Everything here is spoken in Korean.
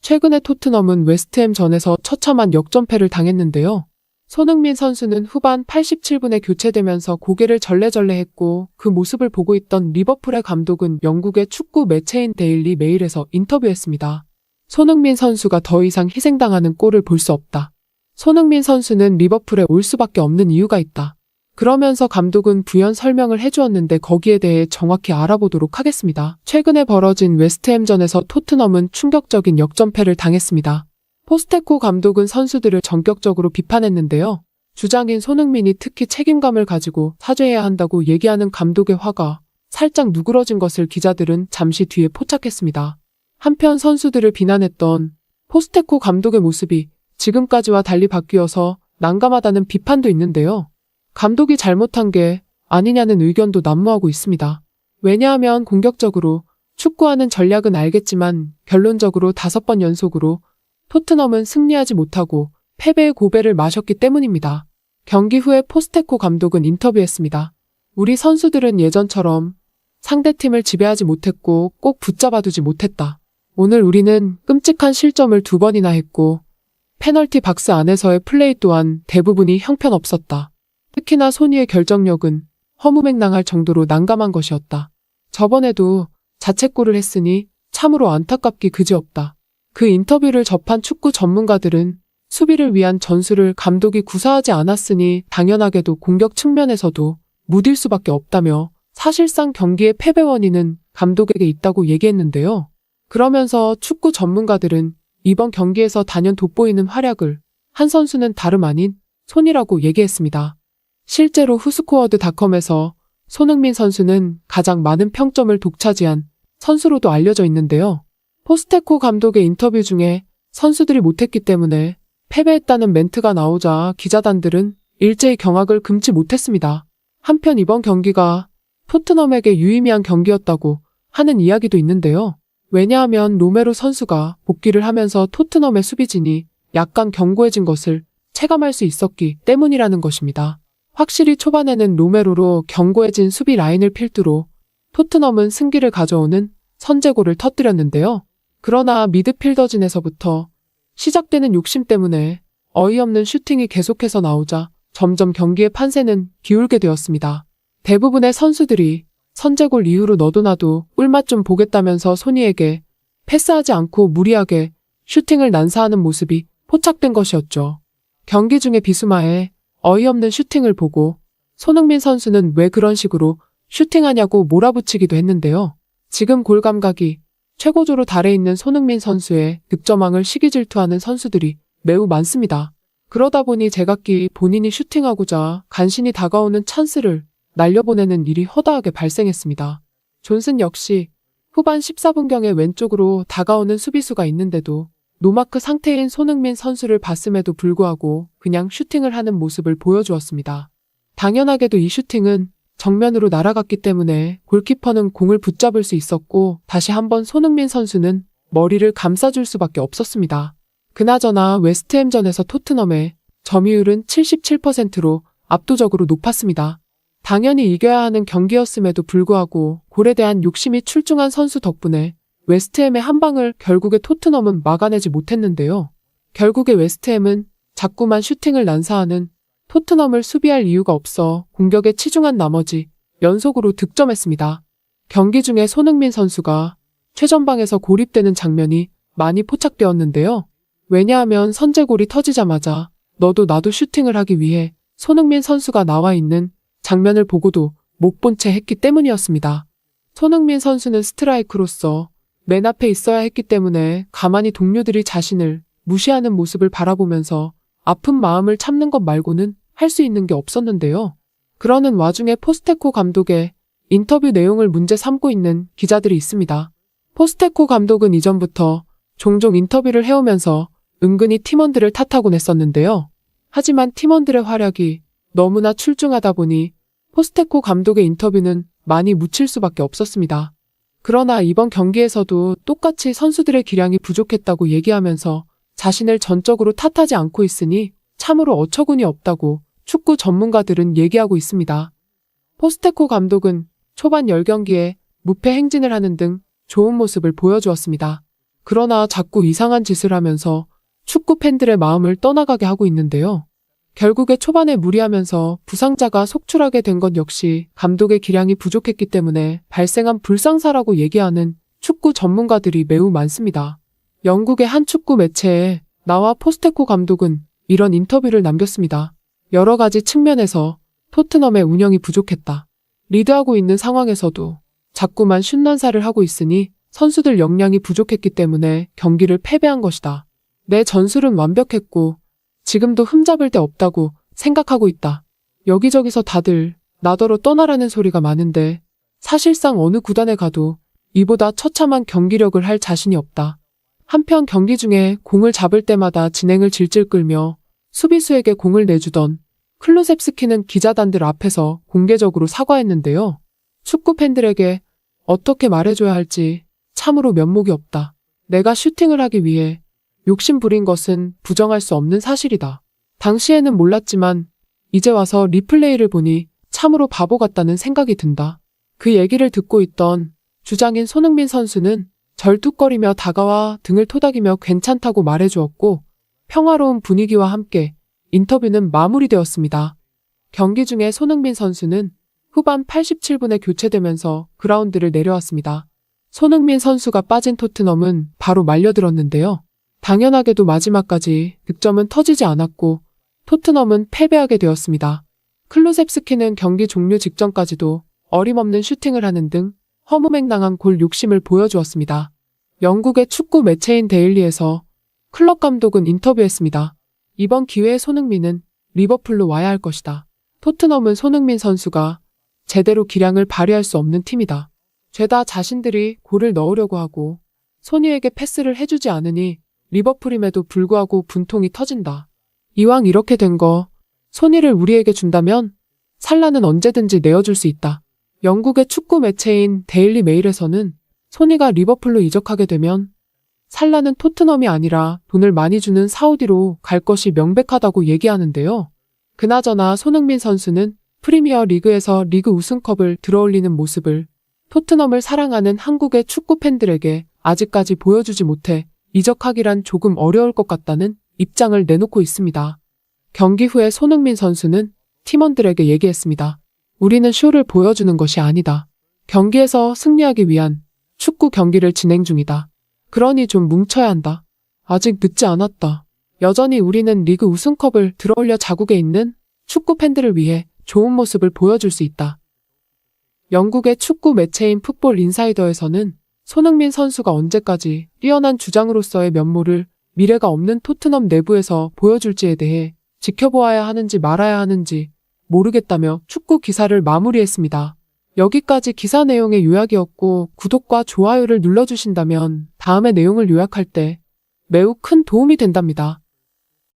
최근에 토트넘은 웨스트햄전에서 처참한 역전패를 당했는데요. 손흥민 선수는 후반 87분에 교체되면서 고개를 절레절레했고 그 모습을 보고 있던 리버풀의 감독은 영국의 축구 매체인 데일리 메일에서 인터뷰했습니다. 손흥민 선수가 더 이상 희생당하는 꼴을 볼 수 없다. 손흥민 선수는 리버풀에 올 수밖에 없는 이유가 있다. 그러면서 감독은 부연 설명을 해주었는데 거기에 대해 정확히 알아보도록 하겠습니다. 최근에 벌어진 웨스트햄전에서 토트넘은 충격적인 역전패를 당했습니다. 포스테코 감독은 선수들을 전격적으로 비판했는데요. 주장인 손흥민이 특히 책임감을 가지고 사죄해야 한다고 얘기하는 감독의 화가 살짝 누그러진 것을 기자들은 잠시 뒤에 포착했습니다. 한편 선수들을 비난했던 포스테코 감독의 모습이 지금까지와 달리 바뀌어서 난감하다는 비판도 있는데요. 감독이 잘못한 게 아니냐는 의견도 난무하고 있습니다. 왜냐하면 공격적으로 축구하는 전략은 알겠지만 결론적으로 5번 연속으로 토트넘은 승리하지 못하고 패배의 고배를 마셨기 때문입니다. 경기 후에 포스테코 감독은 인터뷰했습니다. 우리 선수들은 예전처럼 상대팀을 지배하지 못했고 꼭 붙잡아두지 못했다. 오늘 우리는 끔찍한 실점을 2번이나 했고 페널티 박스 안에서의 플레이 또한 대부분이 형편없었다. 특히나 소니의 결정력은 허무맹랑할 정도로 난감한 것이었다. 저번에도 자책골을 했으니 참으로 안타깝기 그지없다. 그 인터뷰를 접한 축구 전문가들은 수비를 위한 전술을 감독이 구사하지 않았으니 당연하게도 공격 측면에서도 무딜 수밖에 없다며 사실상 경기의 패배 원인은 감독에게 있다고 얘기했는데요. 그러면서 축구 전문가들은 이번 경기에서 단연 돋보이는 활약을 한 선수는 다름 아닌 손이라고 얘기했습니다. 실제로 후스코어드닷컴에서 손흥민 선수는 가장 많은 평점을 독차지한 선수로도 알려져 있는데요. 포스테코 감독의 인터뷰 중에 선수들이 못했기 때문에 패배했다는 멘트가 나오자 기자단들은 일제히 경악을 금치 못했습니다. 한편 이번 경기가 토트넘에게 유의미한 경기였다고 하는 이야기도 있는데요. 왜냐하면 로메로 선수가 복귀를 하면서 토트넘의 수비진이 약간 견고해진 것을 체감할 수 있었기 때문이라는 것입니다. 확실히 초반에는 로메로로 견고해진 수비 라인을 필두로 토트넘은 승기를 가져오는 선제골을 터뜨렸는데요. 그러나 미드필더진에서부터 시작되는 욕심 때문에 어이없는 슈팅이 계속해서 나오자 점점 경기의 판세는 기울게 되었습니다. 대부분의 선수들이 선제골 이후로 너도 나도 꿀맛 좀 보겠다면서 소니에게 패스하지 않고 무리하게 슈팅을 난사하는 모습이 포착된 것이었죠. 경기 중에 비수마의 어이없는 슈팅을 보고 손흥민 선수는 왜 그런 식으로 슈팅하냐고 몰아붙이기도 했는데요. 지금 골 감각이 최고조로 달해 있는 손흥민 선수의 득점왕을 시기질투하는 선수들이 매우 많습니다. 그러다 보니 제각기 본인이 슈팅하고자 간신히 다가오는 찬스를 날려보내는 일이 허다하게 발생했습니다. 존슨 역시 후반 14분경에 왼쪽으로 다가오는 수비수가 있는데도 노마크 상태인 손흥민 선수를 봤음에도 불구하고 그냥 슈팅을 하는 모습을 보여주었습니다. 당연하게도 이 슈팅은 정면으로 날아갔기 때문에 골키퍼는 공을 붙잡을 수 있었고 다시 한번 손흥민 선수는 머리를 감싸줄 수밖에 없었습니다. 그나저나 웨스트햄전에서 토트넘의 점유율은 77%로 압도적으로 높았습니다. 당연히 이겨야 하는 경기였음에도 불구하고 골에 대한 욕심이 출중한 선수 덕분에 웨스트햄의 한 방을 결국에 토트넘은 막아내지 못했는데요. 결국에 웨스트햄은 자꾸만 슈팅을 난사하는 토트넘을 수비할 이유가 없어 공격에 치중한 나머지 연속으로 득점했습니다. 경기 중에 손흥민 선수가 최전방에서 고립되는 장면이 많이 포착되었는데요. 왜냐하면 선제골이 터지자마자 너도 나도 슈팅을 하기 위해 손흥민 선수가 나와 있는 장면을 보고도 못 본 채 했기 때문이었습니다. 손흥민 선수는 스트라이크로서 맨 앞에 있어야 했기 때문에 가만히 동료들이 자신을 무시하는 모습을 바라보면서 아픈 마음을 참는 것 말고는 할 수 있는 게 없었는데요. 그러는 와중에 포스테코 감독의 인터뷰 내용을 문제 삼고 있는 기자들이 있습니다. 포스테코 감독은 이전부터 종종 인터뷰를 해오면서 은근히 팀원들을 탓하곤 했었는데요. 하지만 팀원들의 활약이 너무나 출중하다 보니 포스테코 감독의 인터뷰는 많이 묻힐 수밖에 없었습니다. 그러나 이번 경기에서도 똑같이 선수들의 기량이 부족했다고 얘기하면서 자신을 전적으로 탓하지 않고 있으니 참으로 어처구니 없다고 축구 전문가들은 얘기하고 있습니다. 포스테코 감독은 초반 10경기에 무패 행진을 하는 등 좋은 모습을 보여주었습니다. 그러나 자꾸 이상한 짓을 하면서 축구 팬들의 마음을 떠나가게 하고 있는데요. 결국에 초반에 무리하면서 부상자가 속출하게 된 것 역시 감독의 기량이 부족했기 때문에 발생한 불상사라고 얘기하는 축구 전문가들이 매우 많습니다. 영국의 한 축구 매체에 나와 포스테코 감독은 이런 인터뷰를 남겼습니다. 여러 가지 측면에서 토트넘의 운영이 부족했다. 리드하고 있는 상황에서도 자꾸만 슛난사를 하고 있으니 선수들 역량이 부족했기 때문에 경기를 패배한 것이다. 내 전술은 완벽했고 지금도 흠잡을 데 없다고 생각하고 있다. 여기저기서 다들 나더러 떠나라는 소리가 많은데 사실상 어느 구단에 가도 이보다 처참한 경기력을 할 자신이 없다. 한편 경기 중에 공을 잡을 때마다 진행을 질질 끌며 수비수에게 공을 내주던 클루셉스키는 기자단들 앞에서 공개적으로 사과했는데요. 축구 팬들에게 어떻게 말해줘야 할지 참으로 면목이 없다. 내가 슈팅을 하기 위해 욕심 부린 것은 부정할 수 없는 사실이다. 당시에는 몰랐지만 이제 와서 리플레이를 보니 참으로 바보 같다는 생각이 든다. 그 얘기를 듣고 있던 주장인 손흥민 선수는 절뚝거리며 다가와 등을 토닥이며 괜찮다고 말해주었고 평화로운 분위기와 함께 인터뷰는 마무리되었습니다. 경기 중에 손흥민 선수는 후반 87분에 교체되면서 그라운드를 내려왔습니다. 손흥민 선수가 빠진 토트넘은 바로 말려들었는데요. 당연하게도 마지막까지 득점은 터지지 않았고 토트넘은 패배하게 되었습니다. 클루셉스키는 경기 종료 직전까지도 어림없는 슈팅을 하는 등 허무맹랑한 골 욕심을 보여주었습니다. 영국의 축구 매체인 데일리에서 클럽 감독은 인터뷰했습니다. 이번 기회에 손흥민은 리버풀로 와야 할 것이다. 토트넘은 손흥민 선수가 제대로 기량을 발휘할 수 없는 팀이다. 죄다 자신들이 골을 넣으려고 하고 소니에게 패스를 해주지 않으니 리버풀임에도 불구하고 분통이 터진다. 이왕 이렇게 된 거 소니를 우리에게 준다면 살라는 언제든지 내어줄 수 있다. 영국의 축구 매체인 데일리 메일에서는 소니가 리버풀로 이적하게 되면 살라는 토트넘이 아니라 돈을 많이 주는 사우디로 갈 것이 명백하다고 얘기하는데요. 그나저나 손흥민 선수는 프리미어 리그에서 리그 우승컵을 들어올리는 모습을 토트넘을 사랑하는 한국의 축구 팬들에게 아직까지 보여주지 못해 이적하기란 조금 어려울 것 같다는 입장을 내놓고 있습니다. 경기 후에 손흥민 선수는 팀원들에게 얘기했습니다. 우리는 쇼를 보여주는 것이 아니다. 경기에서 승리하기 위한 축구 경기를 진행 중이다. 그러니 좀 뭉쳐야 한다. 아직 늦지 않았다. 여전히 우리는 리그 우승컵을 들어올려 자국에 있는 축구 팬들을 위해 좋은 모습을 보여줄 수 있다. 영국의 축구 매체인 풋볼 인사이더에서는 손흥민 선수가 언제까지 뛰어난 주장으로서의 면모를 미래가 없는 토트넘 내부에서 보여줄지에 대해 지켜보아야 하는지 말아야 하는지 모르겠다며 축구 기사를 마무리했습니다. 여기까지 기사 내용의 요약이었고 구독과 좋아요를 눌러주신다면 다음의 내용을 요약할 때 매우 큰 도움이 된답니다.